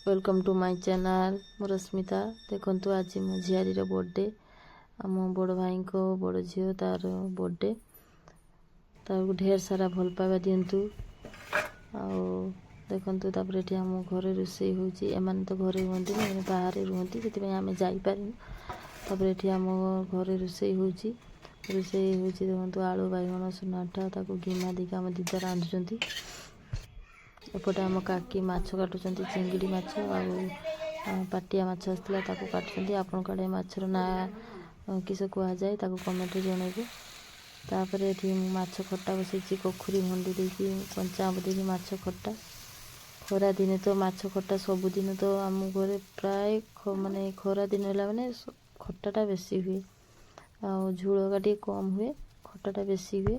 Welcome to my channel मु रश्मिता। देखंतु आज मो झियारीर बर्थडे आम बड़ भाई को बड़ झील तार बर्थडे तार ढेर सारा भल पाइबा दिंतु। देखंतु तापर एठी आम घरे रोषे होची एमान तो घरे रुहंती ना बाहर रुहंती से आम जापारूँ। तापर एठी आम घरे रोषे होची देखंतु आलू बैगण सुनाटा ताको गिमा देके आम दीदा रांधुचंती। एपटे आम काकी माछ काटुचंती चिंगड़ी माछ पाटिया माछ आसला ताको काटुचंती। आपन काडे माछर ना किस कुआ जाए ताको कमेंट जनइबे। तापर एठी माछ खट्टा बसैछि कोखुरी भंडी देकी कंचा आंब देकी माछ खट्टा। खरा दिने तो माछ खट्टा सब दिन तो आम घरे प्राय माने खरा दिन होला माने खट्टाटा बेसी हुए आ झुल का कम हुए खट्टाटा बेसी हुए।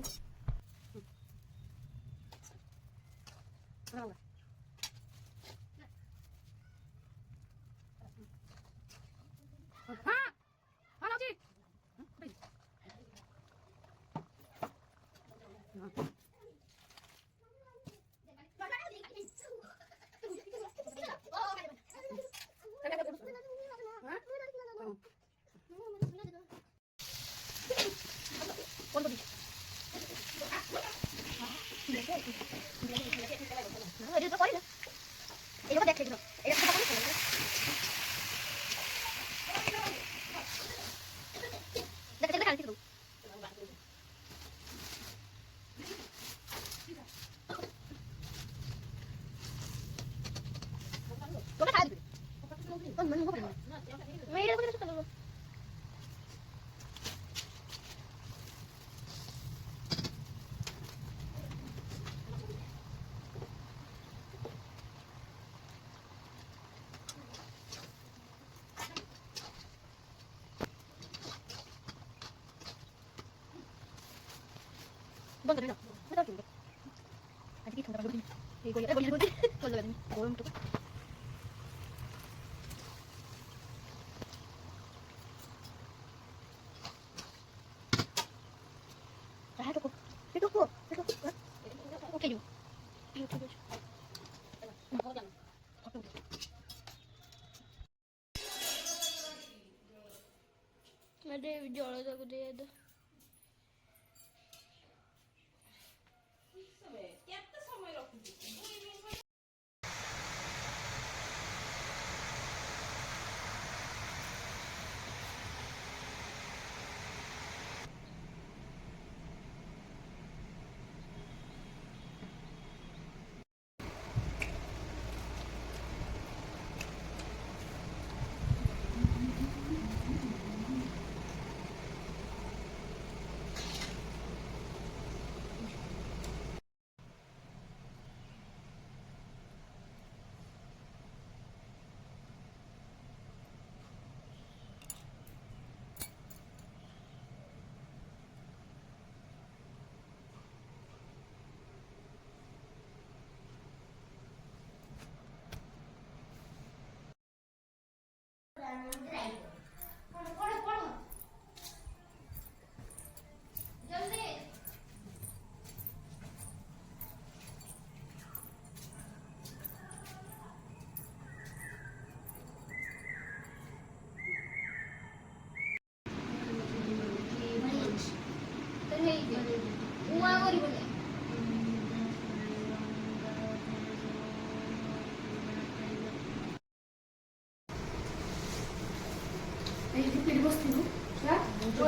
जल तक दे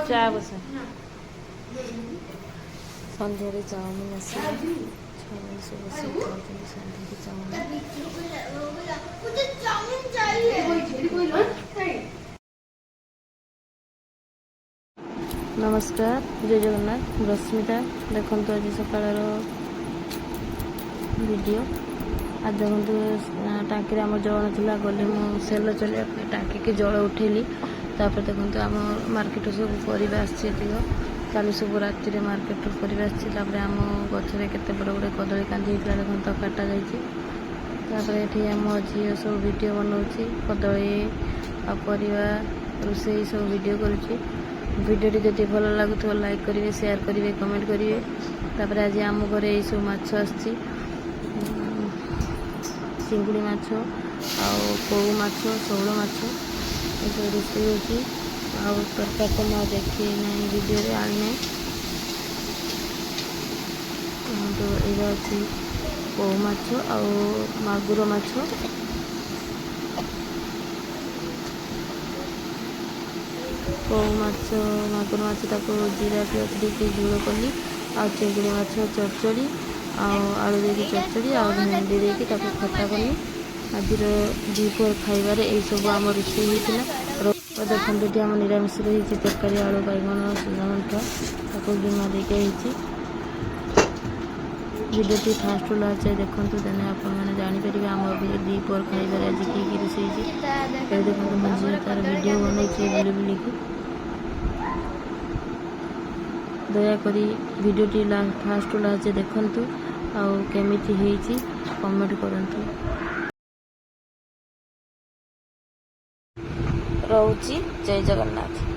चा बस सन्ध्यारे चाउमिन आसला छुआ सब बस सन्ध्या चाउमिन। नमस्कार जय जगन्नाथ रश्मिता। देखो आज सकाळ वीडियो आज देखो टाँकी आम जल ना गली सेल चलिए टाँकी की जल उठेली। तापर देखो आम मार्केट सब परिवा आसक काली सब राति मार्केट परिवा आम गचरे के बड़ बड़े कदली कांदी होता देखो तो काटा जापर आम झील सब वीडियो बनाऊँगी कदली आ परिवा रोषे सब वीडियो करुँची। वीडियो जदि भल लगुव लाइक करेंगे शेयर करेंगे कमेंट करेंगे। तापर आज आम घरे ये सब माछ आसी चिंगुड़ी माछ ଆଉ କଉ ମାଛ ଶେଉଳ ମାଛ ଏସବୁ ରୋଷେଇ ହେଉଛି। ଆଉ ତରକାରୀ ତ ମୁଁ ଦେଖି ନାହିଁ ଭିଡ଼ିଓରେ ଆଣି ନାହିଁ। ତ ଏଇଟା ଅଛି କଉ ମାଛ ଆଉ ମାଗୁର ମାଛ। କଉ ମାଛ ମାଗୁର ମାଛ ତାକୁ ଜିରା ପିଆଜ ଦେଇକି ଝୋଳ କଲି। ଆଉ ଚିଙ୍ଗୁଡ଼ି ମାଛ ଚଡ଼ଚଡ଼ି ଆଉ ଆଳୁ ଦେଇକି ଚଡ଼ଚଡ଼ି ଆଉ ଭେଣ୍ଡି ଦେଇକି ତାକୁ ଖଟା କଲି। ଆଜିର ଦ୍ୱିପହର ଖାଇବାରେ ଏଇସବୁ ଆମ ରୋଷେଇ ହେଇଥିଲା। ଦେଖନ୍ତୁ ଏଠି ଆମ ନିରାମିଷରେ ହେଇଛି ତରକାରୀ ଆଳୁ ବାଇଗଣ ସୁଜା ତାକୁ ଗିମା ଦେଇକି ହେଇଛି। ଭିଡ଼ିଓଟି ଫାଷ୍ଟରୁ ଲାଷ୍ଟ ଯାଏ ଦେଖନ୍ତୁ, ଦେନେ ଆପଣମାନେ ଜାଣିପାରିବେ ଆମ ଦ୍ୱିପହର ଖାଇବାରେ ଆଜି କି ରୋଷେଇ ହେଇଛି। ଏବେ ଦେଖନ୍ତୁ ମୋ ଝିଅ ତାର ଭିଡ଼ିଓ ବନଉଛି ବୁଲି ବୁଲିକି। ଦୟାକରି ଭିଡ଼ିଓଟି ଫାଷ୍ଟରୁ ଲାଷ୍ଟ ଯାଏ ଦେଖନ୍ତୁ ଆଉ କେମିତି ହେଇଛି କମେଣ୍ଟ କରନ୍ତୁ। ରହୁଛି, ଜୟ ଜଗନ୍ନାଥ।